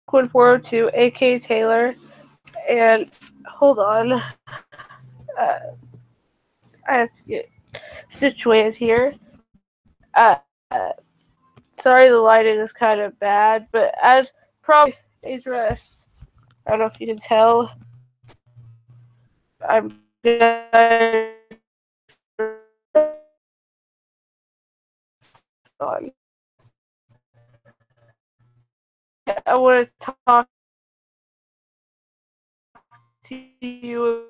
Liquid 402, aka Taylor, and hold on, I have to get situated here. Sorry the lighting is kind of bad, but as probably address, I don't know if you can tell, I'm gonna on. I want to talk to you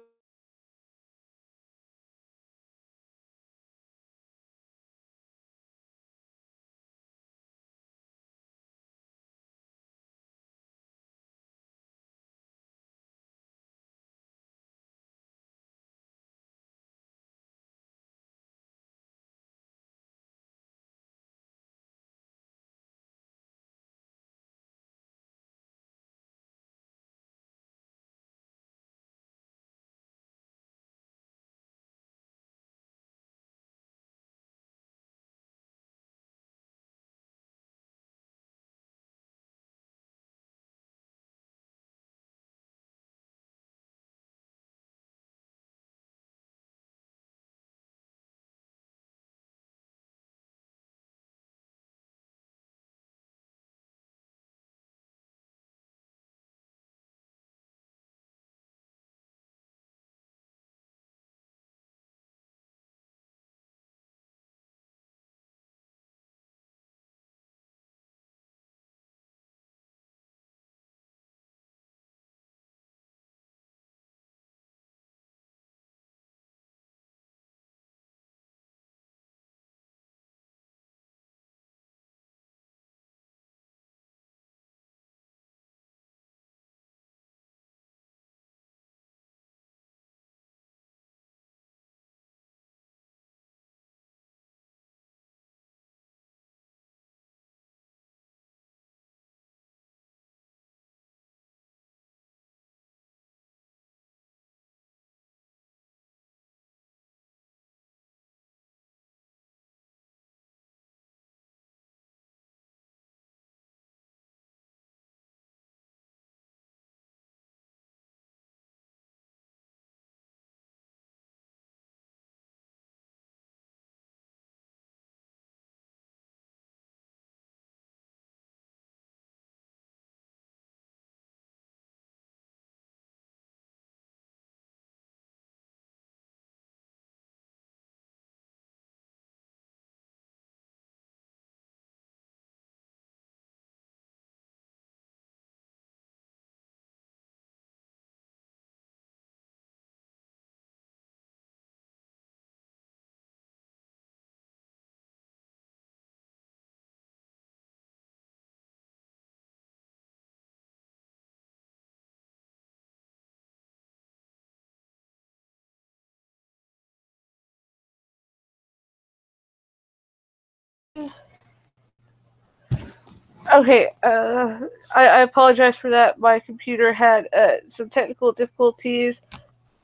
Okay, I apologize for that. My computer had some technical difficulties,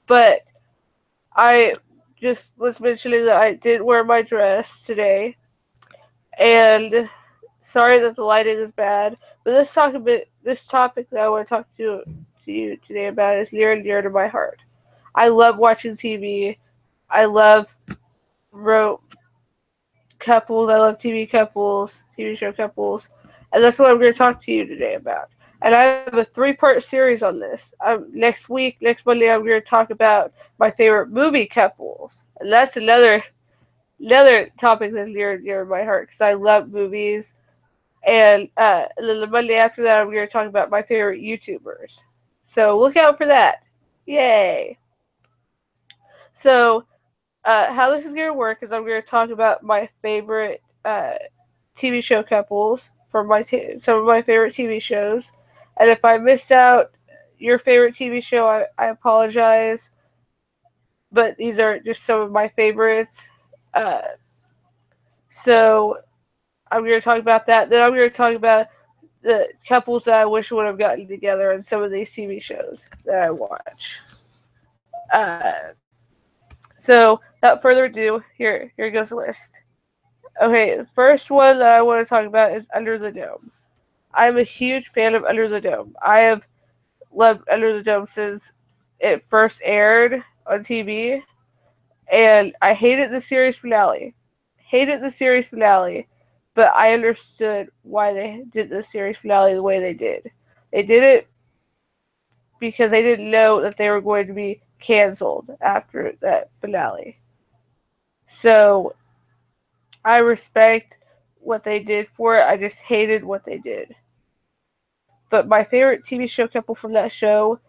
but I just was mentioning that I did wear my dress today, and sorry that the lighting is bad. But this topic that I want to talk to you today about is near and dear to my heart. I love watching TV. I love ro- couples. I love TV couples, TV show couples, and that's what I'm going to talk to you today about. And I have a 3-part series on this. Next week, next Monday, I'm going to talk about my favorite movie couples, and that's another topic that's near and dear to my heart because I love movies. And then the Monday after that, I'm going to talk about my favorite YouTubers. So look out for that. Yay! So how this is going to work is I'm going to talk about my favorite TV show couples from some of my favorite TV shows. And if I missed out your favorite TV show, I apologize. But these are just some of my favorites. Uh, so I'm going to talk about that. Then I'm going to talk about the couples that I wish would have gotten together in some of these TV shows that I watch. So without further ado, here goes the list. Okay, the first one that I want to talk about is Under the Dome. I'm a huge fan of Under the Dome. I have loved Under the Dome since it first aired on TV, and I hated the series finale. Hated the series finale, but I understood why they did the series finale the way they did. They did it because they didn't know that they were going to be canceled after that finale. So I respect what they did for it. I just hated what they did. But my favorite TV show couple from that show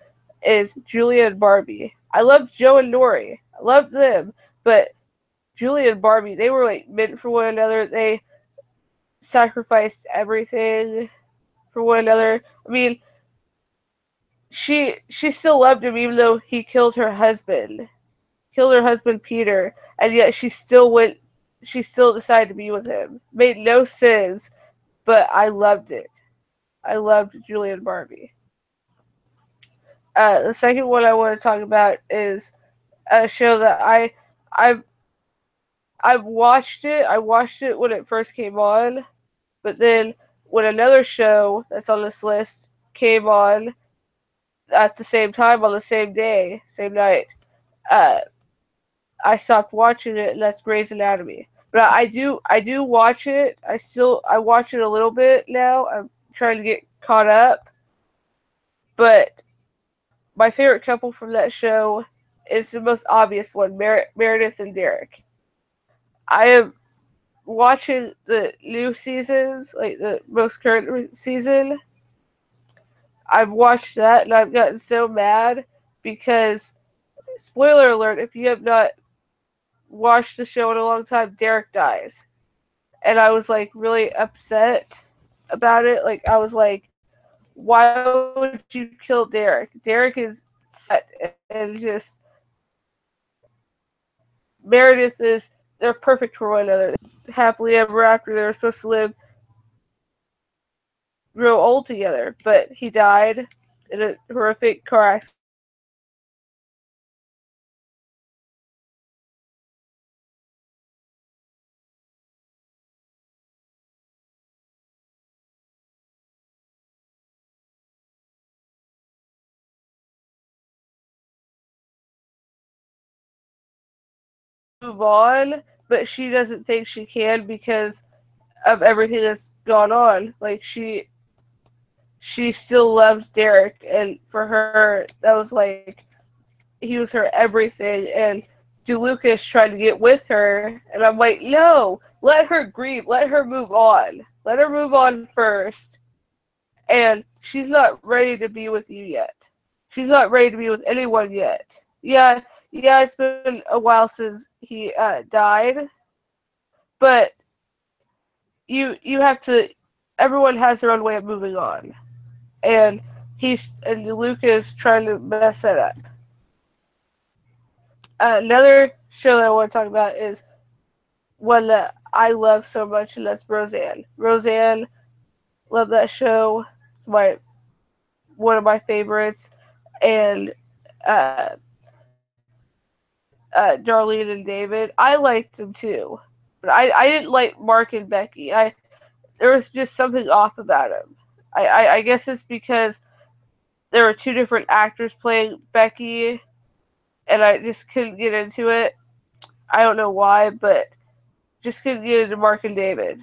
is Julia and Barbie. I loved Joe and Nori. I loved them, but Julia and Barbie, they were like meant for one another. They sacrificed everything for one another. I mean, she still loved him even though he killed her husband. Killed her husband Peter, and yet she still decided to be with him. Made no sense, but I loved it. I loved Julia and Barbie. The second one I want to talk about is a show that I've I've watched it. I watched it when it first came on, but then when another show that's on this list came on at the same time on the same day, same night, uh, I stopped watching it, and that's Grey's Anatomy. But I do watch it. I watch it a little bit now. I'm trying to get caught up. But my favorite couple from that show is the most obvious one, Meredith and Derek. I am watching the new seasons, like the most current season. I've watched that and I've gotten so mad because, spoiler alert, if you have not watched the show in a long time, Derek dies. And I was like really upset about it. Like, I was like, why would you kill Derek? Derek is set, and just Meredith is, they're perfect for one another. Happily ever after, they were supposed to live real old together, but he died in a horrific car accident. Move on, but she doesn't think she can because of everything that's gone on. Like, she still loves Derek, and for her, that was like, he was her everything. And DeLucas tried to get with her, and I'm like, no, let her grieve, let her move on, let her move on first. And she's not ready to be with you yet. She's not ready to be with anyone yet. Yeah, yeah, it's been a while since he died, but you have to. Everyone has their own way of moving on, and Luke is trying to mess that up. Another show that I want to talk about is one that I love so much, and that's Roseanne. Roseanne, love that show. It's my one of my favorites, and uh, Darlene and David. I liked them too, but I didn't like Mark and Becky. There was just something off about them. I guess it's because there were two different actors playing Becky, and I just couldn't get into it. I don't know why, but just couldn't get into Mark and David.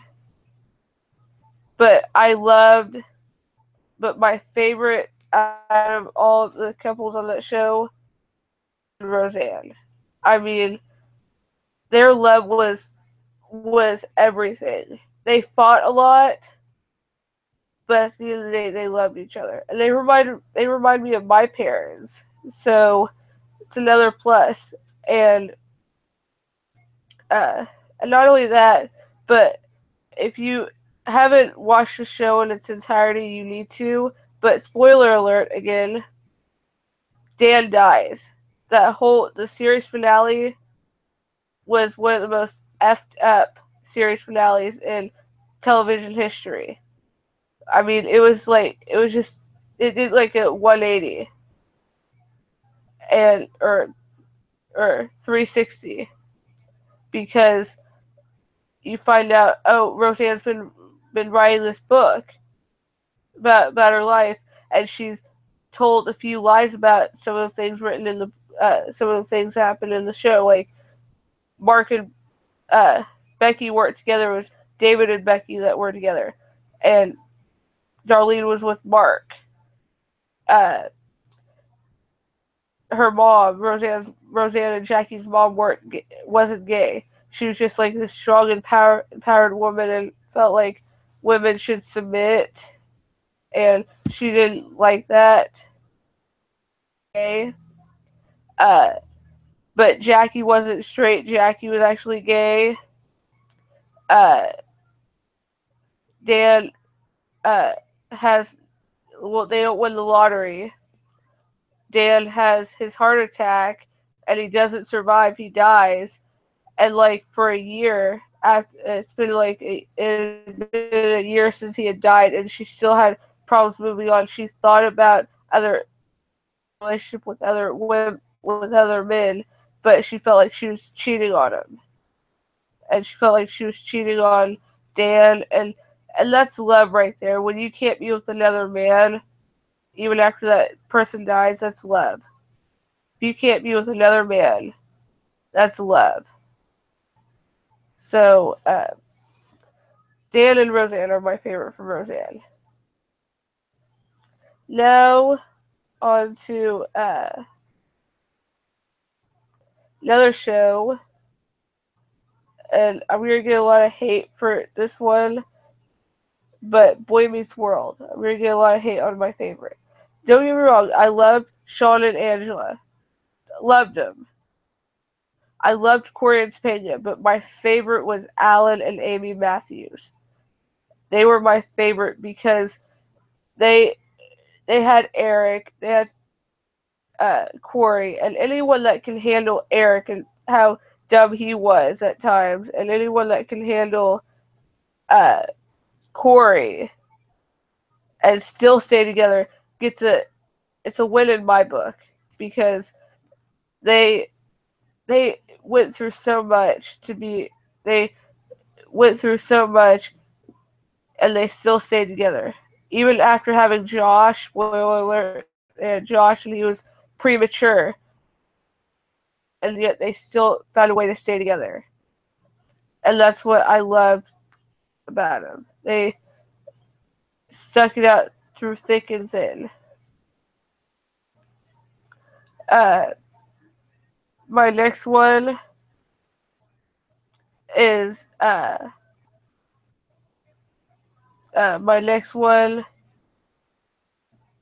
But I loved, but my favorite out of all of the couples on that show, Roseanne. I mean, their love was everything. They fought a lot, but at the end of the day, they loved each other, and they remind me of my parents. So it's another plus. And uh, and not only that, but if you haven't watched the show in its entirety, you need to. But spoiler alert again, Dan dies. The series finale was one of the most effed up series finales in television history. I mean, it did like a 180 and or 360 because you find out, oh, Roseanne's been writing this book, about her life, and she's told a few lies about some of the things written in the some of the things that happened in the show. Like Mark and Becky weren't together. It was David and Becky that were together, and Darlene was with Mark. Uh, her mom, Roseanne and Jackie's mom, wasn't gay. She was just like this strong and empowered woman, and felt like women should submit, and she didn't like that. Gay. Uh, but Jackie wasn't straight. Jackie was actually gay. Uh, Dan has, well, they don't win the lottery. Dan has his heart attack, and he doesn't survive. He dies, and like for a year after, it's been like a year since he had died, and she still had problems moving on. She thought about other relationship with other women, with other men, but she felt like she was cheating on him, and she felt like she was cheating on Dan, and that's love right there. When you can't be with another man, even after that person dies, that's love. If you can't be with another man, that's love. So, Dan and Roseanne are my favorite from Roseanne. Now, on to another show. And I'm going to get a lot of hate for this one, but Boy Meets World. I'm going to get a lot of hate on my favorite. Don't get me wrong, I loved Sean and Angela. Loved them. I loved Corey and Topanga, but my favorite was Alan and Amy Matthews. They were my favorite because they had Eric, they had Corey, and anyone that can handle Eric and how dumb he was at times, and anyone that can handle uh, Corey and still stay together it's a win in my book, because they went through so much they went through so much, and they still stayed together even after having Josh. Spoiler alert! They had Josh, and he was premature, and yet they still found a way to stay together, and that's what I loved about them. They stuck it out through thick and thin. Uh, my next one is my next one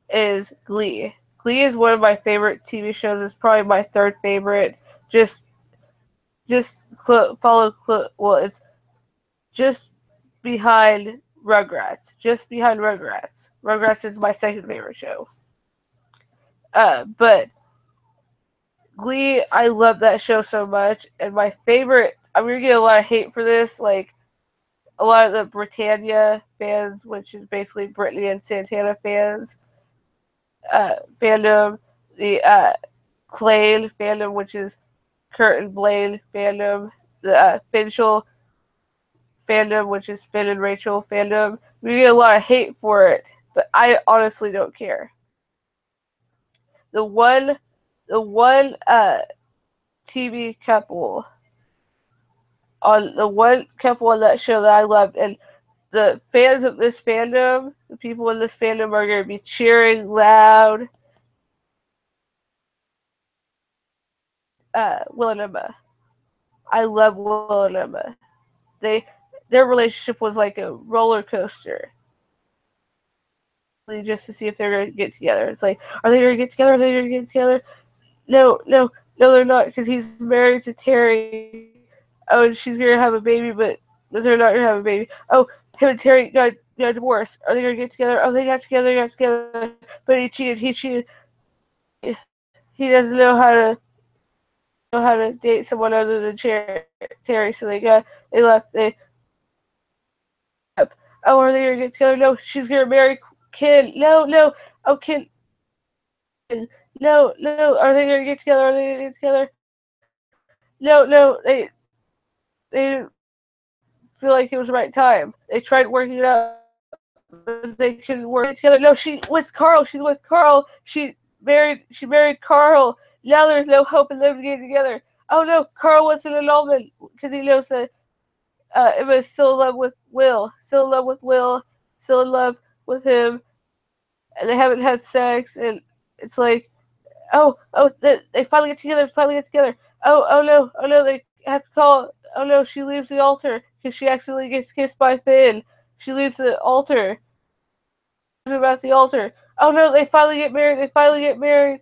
is Glee. Glee is one of my favorite TV shows. It's probably my third favorite. Just follow. Well, it's just behind Rugrats. Just behind Rugrats. Rugrats is my second favorite show. But Glee, I love that show so much. And my favorite, I'm gonna get a lot of hate for this. Like a lot of the Britannia fans, which is basically Brittany and Santana fandom, the Klaine fandom, which is Kurt and Blaine fandom, the Finchel fandom, which is Finn and Rachel fandom. We get a lot of hate for it, but I honestly don't care. The one TV couple on that show that I loved, and the fans of this fandom, the people in this fandom are going to be cheering loud. Will and Emma. I love Will and Emma. Their relationship was like a roller coaster. Just to see if they're going to get together. It's like, are they going to get together? Are they going to get together? No, they're not, because he's married to Terry. Oh, and she's going to have a baby, but they're not going to have a baby. Oh, him and Terry got divorced. Are they going to get together? Oh, they got together. But he cheated. He doesn't know how to date someone other than Terry, so they left. Oh, are they going to get together? No, she's going to marry Ken. No. Oh, Ken. No. Are they going to get together? No. They didn't feel like it was the right time. They tried working it out, but they couldn't work together. No, she with Carl. She's with Carl. She married Carl. Now there's no hope in them getting together. Oh no, Carl wants an annulment because he knows that Emma's still in love with Will. Still in love with Will. Still in love with him. And they haven't had sex. And it's like, they finally get together. Finally get together. Oh no, they have to call. Oh no, she leaves the altar because she accidentally gets kissed by Finn. She leaves the altar. About the altar. Oh no, they finally get married. They finally get married.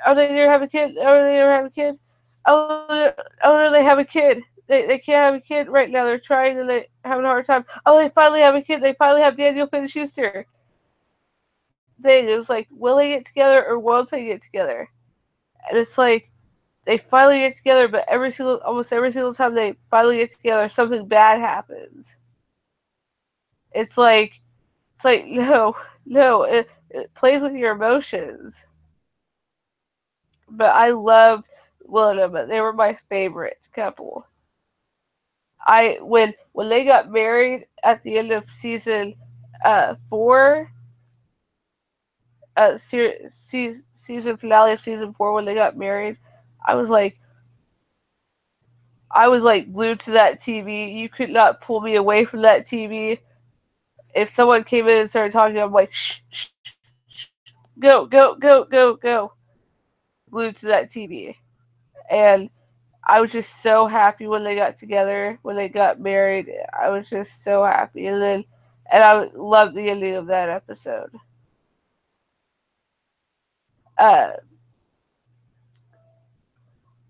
Are they gonna have a kid? Are they gonna have a kid? Oh no, they have a kid. They can't have a kid right now. They're trying and they're having a hard time. Oh, they finally have a kid. They finally have Daniel Finn Schuster. It was like, will they get together or won't they get together? And it's like, they finally get together, but almost every single time they finally get together, something bad happens. It's like no, it plays with your emotions. But I loved Will and Emma. They were my favorite couple. When they got married at the end of season 4, season finale of season 4, when they got married, I was like glued to that TV. You could not pull me away from that TV. If someone came in and started talking, I'm like, shh, shh, shh, go, go, go, go, go. Glued to that TV. And I was just so happy when they got together, when they got married. I was just so happy. And I loved the ending of that episode.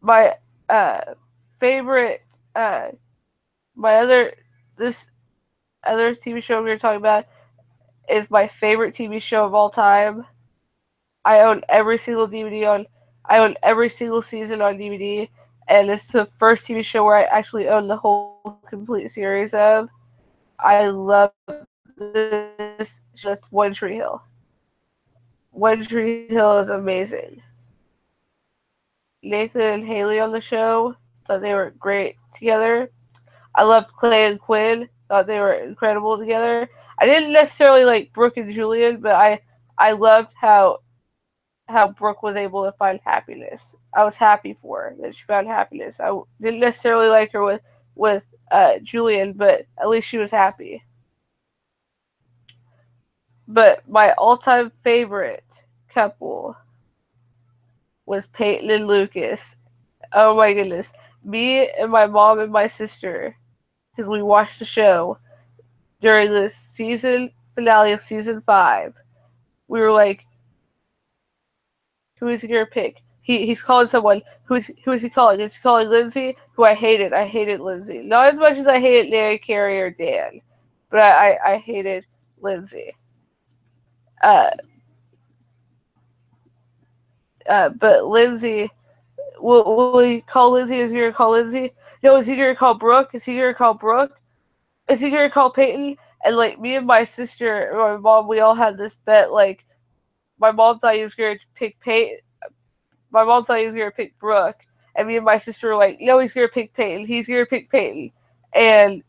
My favorite, this other TV show we were talking about is my favorite TV show of all time. I own every single I own every single season on DVD, and it's the first TV show where I actually own the whole complete series of. I love this. Just One Tree Hill. One Tree Hill is amazing. Nathan and Haley on the show, thought they were great together. I loved Clay and Quinn, thought they were incredible together. I didn't necessarily like Brooke and Julian, but I loved how Brooke was able to find happiness. I was happy for her that she found happiness. I didn't necessarily like her with Julian, but at least she was happy. But my all-time favorite couple was Peyton and Lucas. Oh my goodness. Me and my mom and my sister, because we watched the show during the season finale of season 5, we were like, who is he gonna pick? He's calling someone. Who is he calling? Is he calling Lindsay? Who I hated. I hated Lindsay. Not as much as I hated Nanny, Carrie, or Dan, but I hated Lindsay. But Lindsay, will he call Lindsay? Is he gonna call Lindsay? No, is he gonna call Brooke? Is he gonna call Brooke? Is he gonna call Peyton? And like me and my sister and my mom, we all had this bet. Like my mom thought he was gonna pick Peyton. My mom thought he was gonna pick Brooke, and me and my sister were like, "No, he's gonna pick Peyton. He's gonna pick Peyton." And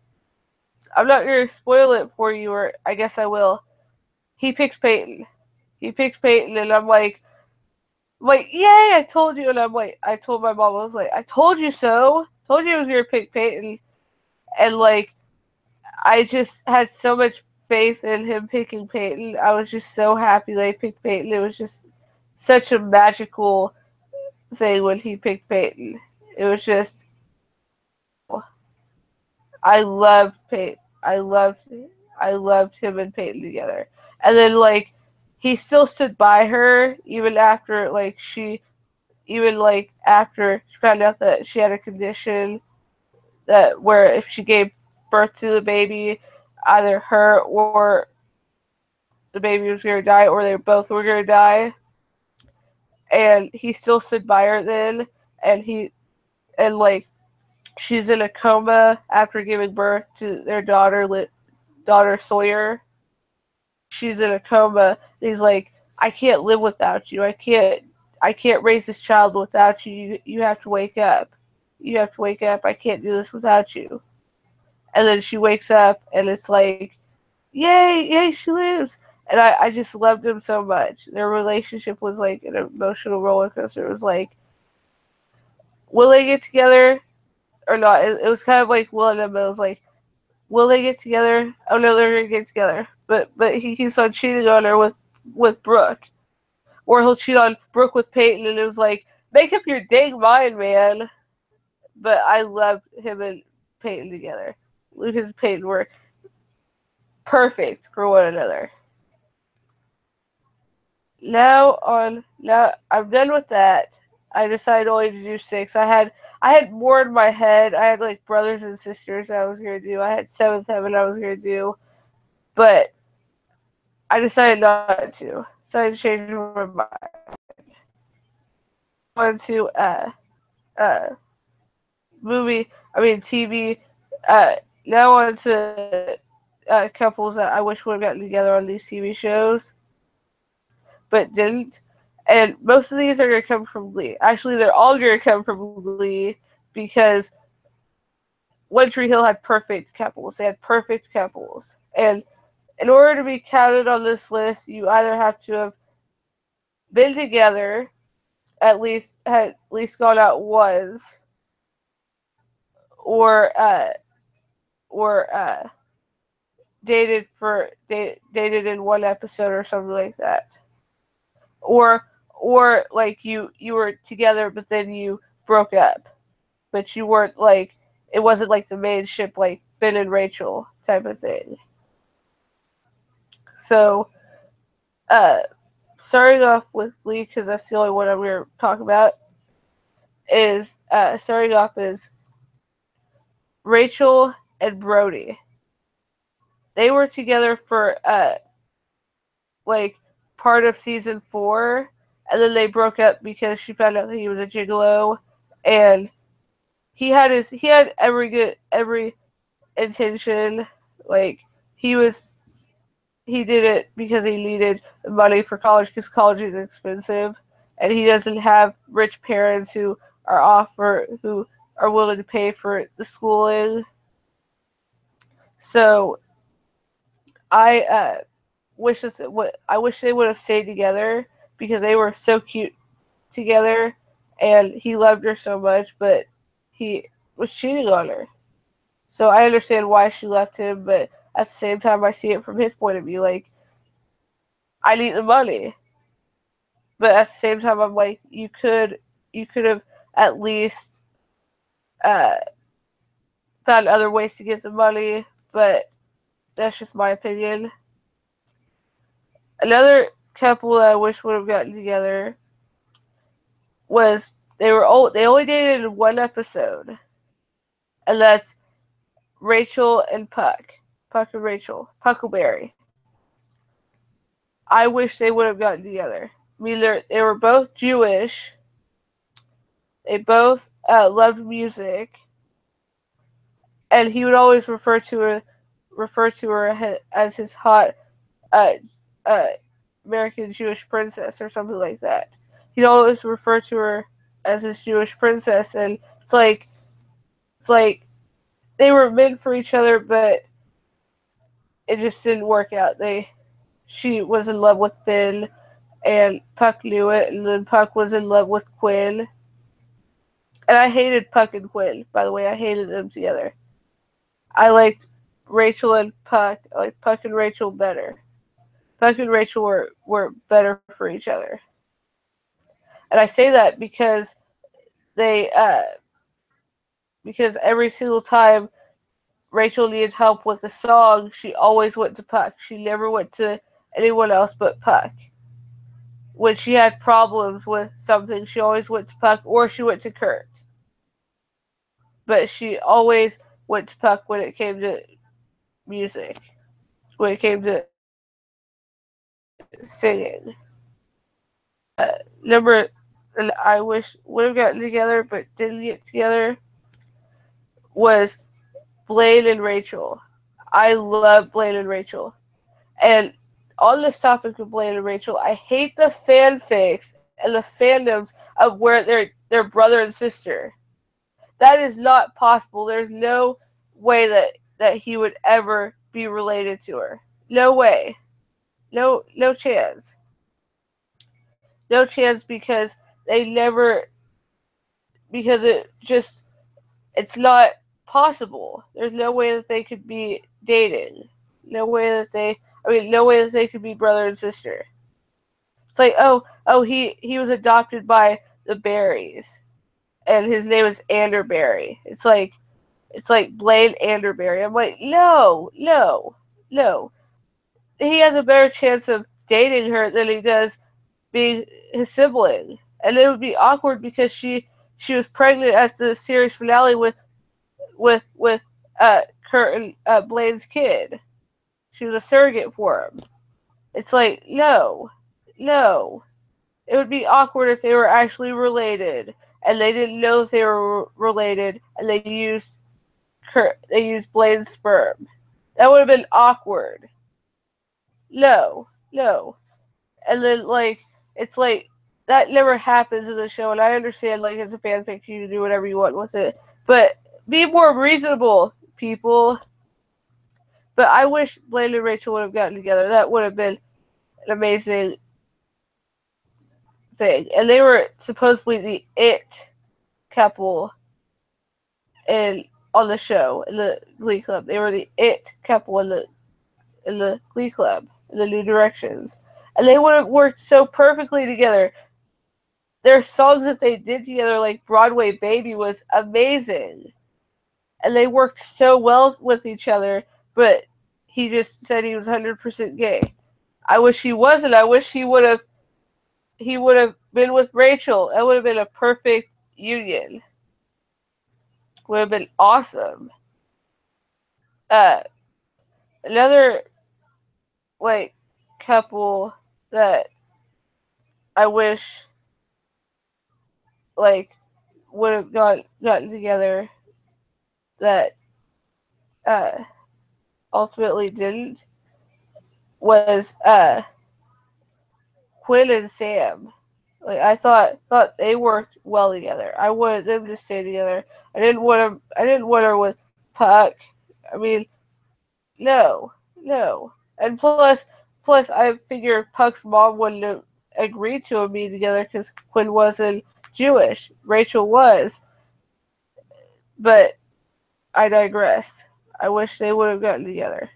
I'm not gonna spoil it for you, or I guess I will. He picks Peyton. He picks Peyton, and I'm like, yay! I told you. And I told my mom, I was like, I told you so. Told you I was gonna pick Peyton, and like, I just had so much faith in him picking Peyton. I was just so happy that he picked Peyton. It was just such a magical thing when he picked Peyton. It was just, I loved Peyton. I loved him and Peyton together. And then like he still stood by her even after after she found out that she had a condition that where if she gave birth to the baby, either her or the baby was gonna die, or they both were gonna die. And he still stood by her then, and she's in a coma after giving birth to their daughter Sawyer. She's in a coma. And he's like, I can't live without you. I can't raise this child without you. You have to wake up. You have to wake up. I can't do this without you. And then she wakes up, and it's like yay, yay, she lives. And I just loved them so much. Their relationship was like an emotional roller coaster. It was like, will they get together or not? It was kind of like Will and Emma. It was like, will they get together? Oh no, they're gonna get together. But he keeps on cheating on her with Brooke, or he'll cheat on Brooke with Peyton, and it was like, make up your dang mind, man. But I loved him and Peyton together. Lucas and Peyton were perfect for one another. Now I'm done with that. I decided only to do 6. I had more in my head. I had like brothers and sisters I was gonna do. I had Seventh Heaven I was gonna do, but I decided not to. So I changed my mind. On to uh TV. Uh, Now on to couples that I wish would have gotten together on these TV shows, but didn't. And most of these are going to come from Glee. Actually, they're all going to come from Glee because One Tree Hill had perfect couples. They had perfect couples. And in order to be counted on this list, you either have to have been together, had at least gone out once, or dated in one episode or something like that, or like you were together but then you broke up, but you weren't like, it wasn't like the main ship like Finn and Rachel type of thing. So uh starting off with Glee, because that's the only one I'm going to talk about, is starting off is Rachel and Brody. They were together for like part of season 4, and then they broke up because she found out that he was a gigolo, and he had every intention. Like he was he did it because he needed the money for college, because college is expensive, and he doesn't have rich parents who are willing to pay for the schooling. So I I wish they would have stayed together because they were so cute together, and he loved her so much, but he was cheating on her. So I understand why she left him, but at the same time, I see it from his point of view. Like, I need the money, but at the same time, I'm like, you could have at least uh, found other ways to get the money. But that's just my opinion. Another couple that I wish would have gotten together was they only dated in one episode, and that's Rachel and Puck and Rachel, Puckleberry. I wish they would have gotten together. I mean, they were both Jewish. They both loved music, and he would always refer to her as his hot uh, uh, American Jewish princess or something like that. He'd always refer to her as his Jewish princess, and it's like they were meant for each other, but it just didn't work out. She was in love with Finn, and Puck knew it, and then Puck was in love with Quinn. And I hated Puck and Quinn, by the way. I hated them together. I liked Rachel and Puck. I liked Puck and Rachel better. Puck and Rachel were better for each other. And I say that they because every single time Rachel needed help with a song, she always went to Puck. She never went to anyone else but Puck. When she had problems with something, she always went to Puck, or she went to Kurt. But she always went to Puck when it came to music, when it came to singing. Number, and I wish would have gotten together but didn't get together, was Blaine and Rachel. I love Blaine and Rachel. And on this topic of Blaine and Rachel, I hate the fanfics and the fandoms of where they're brother and sister. That is not possible. There's no way that he would ever be related to her. No way. No chance. No chance because they never, because it's not possible. There's no way that they could be dating. No way that no way that they could be brother and sister. It's like, he was adopted by the Barrys, and his name is Anderberry. It's like Blaine Anderberry. I'm like, no. He has a better chance of dating her than he does being his sibling. And it would be awkward because she was pregnant at the series finale with Kurt and Blaine's kid. She was a surrogate for him. It's like, no. It would be awkward if they were actually related and they didn't know that they were related and they used Blaine's sperm. That would have been awkward. No. And then it's like that never happens in the show, and I understand it's a fanfic, you can do whatever you want with it, but be more reasonable, people. But I wish Blaine and Rachel would have gotten together. That would have been an amazing thing. And they were supposedly the it couple on the show, in the Glee Club. They were the it couple in the Glee Club, in the New Directions. And they would have worked so perfectly together. Their songs that they did together, like Broadway Baby, was amazing. And they worked so well with each other, but he just said he was 100% gay. I wish he wasn't. I wish he would have been with Rachel. That would have been a perfect union. Would have been awesome. Another couple that I wish would have gotten together that ultimately didn't was Quinn and Sam. I thought they worked well together. I wanted them to stay together. I didn't want her with Puck. I mean, no. And plus, I figured Puck's mom wouldn't have agreed to them being together because Quinn wasn't Jewish. Rachel was. But I digress. I wish they would have gotten together.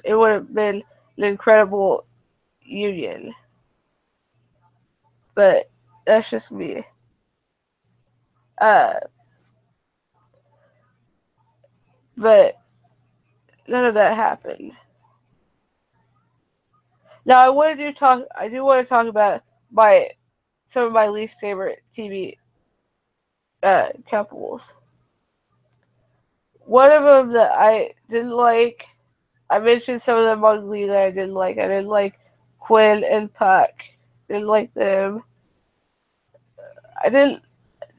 It would have been an incredible union. But that's just me. But none of that happened. Now I do want to talk about some of my least favorite TV couples. One of them that I didn't like, I mentioned some of them on Glee that I didn't like. I didn't like Quinn and Puck. Didn't like them. There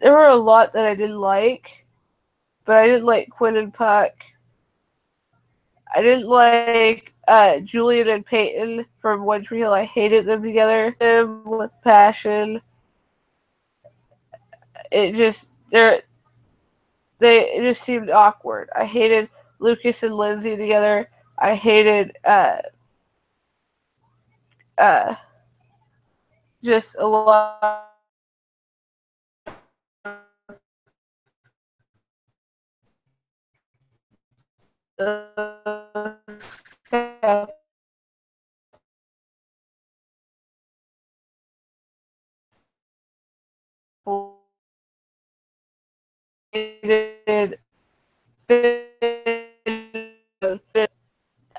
were a lot that I didn't like, but I didn't like Quinn and Puck. I didn't like Julian and Peyton from One Tree Hill. I hated them together. Them with passion. It just it just seemed awkward. I hated Lucas and Lindsay together. I hated just a lot of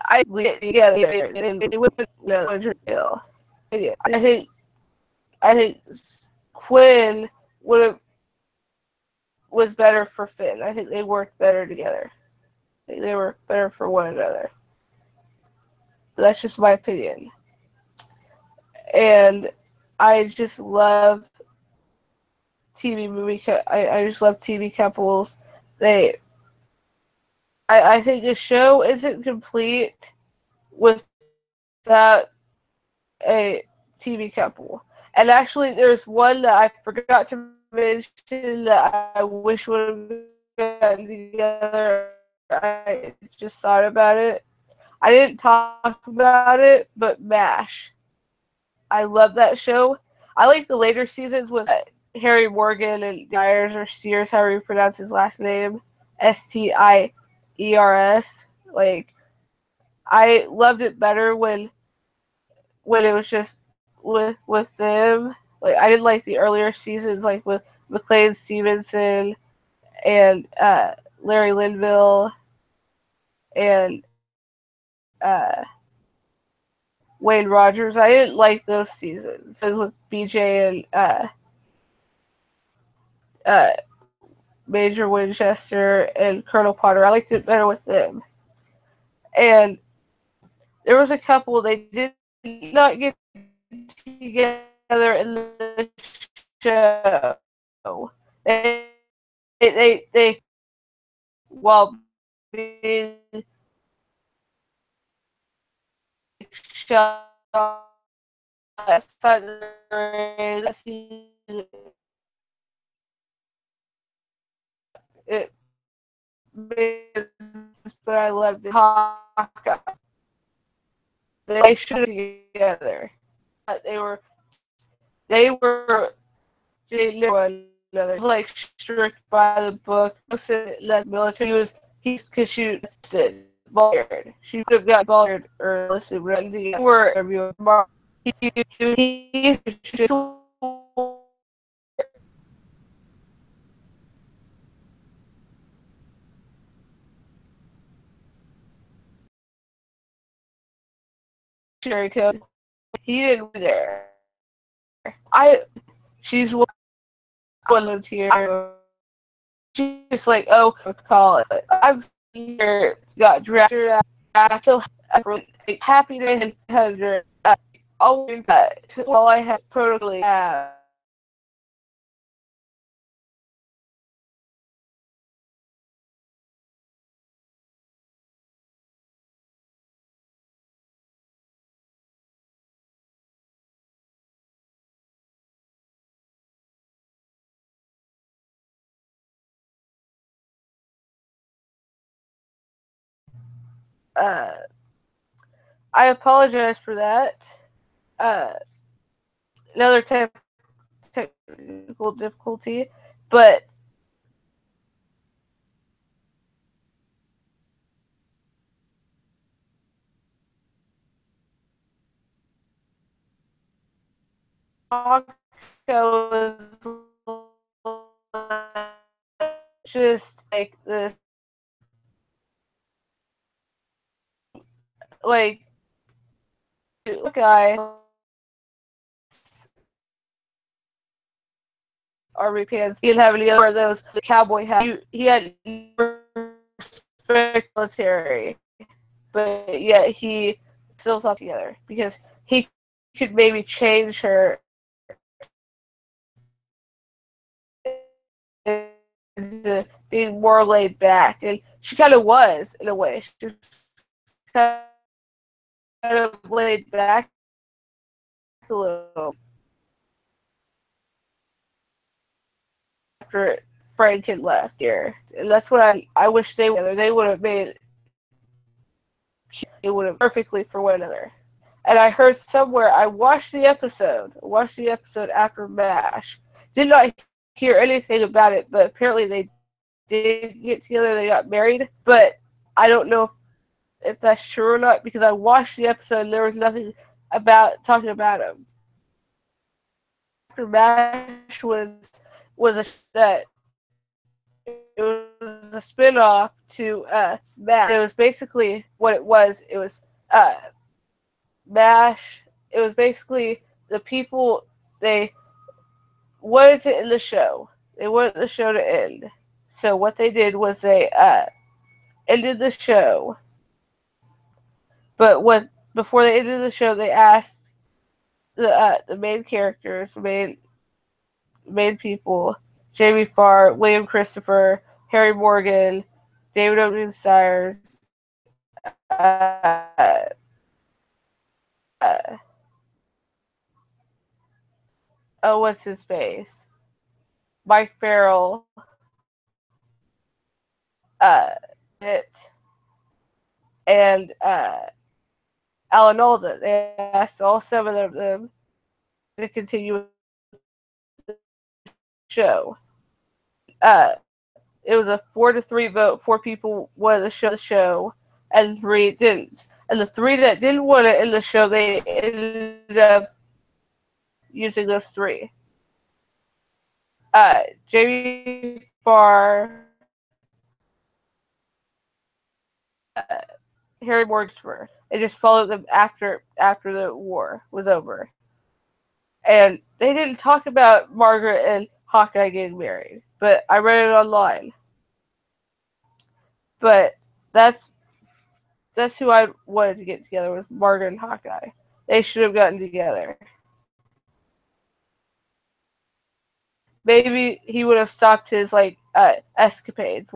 I get together and it would ill. I think Quinn was better for Finn. I think they worked better together. I think they were better for one another. But that's just my opinion. And I just love I just love TV couples. I think the show isn't complete without a TV couple. And actually, there's one that I forgot to mention that I wish would have gotten together. I just thought about it. I didn't talk about it, but MASH. I love that show. I like the later seasons with Harry Morgan and Stiers or Sears, however you pronounce his last name, Stiers. Like, I loved it better when it was just with them. Like, I didn't like the earlier seasons, like with McLean Stevenson and Larry Linville and Wayne Rogers. I didn't like those seasons. As with BJ and uh, Major Winchester and Colonel Potter. I liked it better with them. And there was a couple they did not get together in the show. They while being shot outside the season, it but I loved it. Hawkeye. They should together. They were they knew one another. Like strict by the book. That military he's because she was volunteered. She would have got volunteered or listed when they were interviewing Mark. He just Sherry Code. He didn't be there. I she's one volunteer. She's just like, oh, call it. I'm here, got drafted. I'm so happy to have her. Always all I have protocol have. Uh, I apologize for that. Uh, another technical difficulty, but was just like this, like guy army pants. He didn't have any other of those. The cowboy hat. He had military, but yet he still thought together because he could maybe change her into being more laid back, and she kind of was in a way. She was kind of laid back a little after Frank had left here, and that's what I wish they would have made it would have perfectly for one another. And I heard somewhere I watched the episode after MASH. Did not hear anything about it, but apparently they did get together. They got married, but I don't know if that's true or not because I watched the episode and there was nothing about talking about him. After MASH was that it was a spinoff to MASH. It was basically what it was. It was MASH. It was basically the people they wanted to end the show. They wanted the show to end. So what they did was they ended the show. But what before they ended the show, they asked the main characters, the main people, Jamie Farr, William Christopher, Harry Morgan, David Owen Stiers, uh, uh, oh, what's his face? Mike Farrell, uh, it, and Alan Alda. They asked all 7 of them to continue the show. It was a 4-3 vote. 4 people wanted the show, and 3 didn't. And the 3 that didn't want it in the show, they ended up using those 3. Jamie Farr, Harry Mortimer. They just followed them after the war was over, and they didn't talk about Margaret and Hawkeye getting married. But I read it online. But that's who I wanted to get together with, Margaret and Hawkeye. They should have gotten together. Maybe he would have stopped his escapades.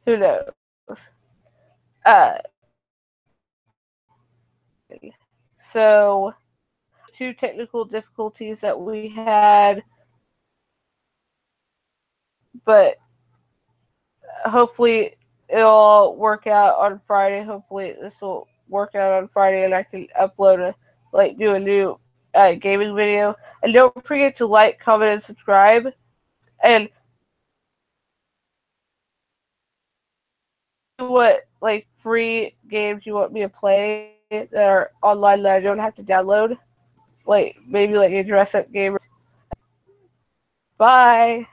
Who knows? So 2 technical difficulties that we had, but hopefully it'll work out on Friday. Hopefully this will work out on Friday, and I can upload do a new gaming video. And don't forget to like, comment, and subscribe. And what free games you want me to play that are online that I don't have to download? Maybe a dress up game. Bye.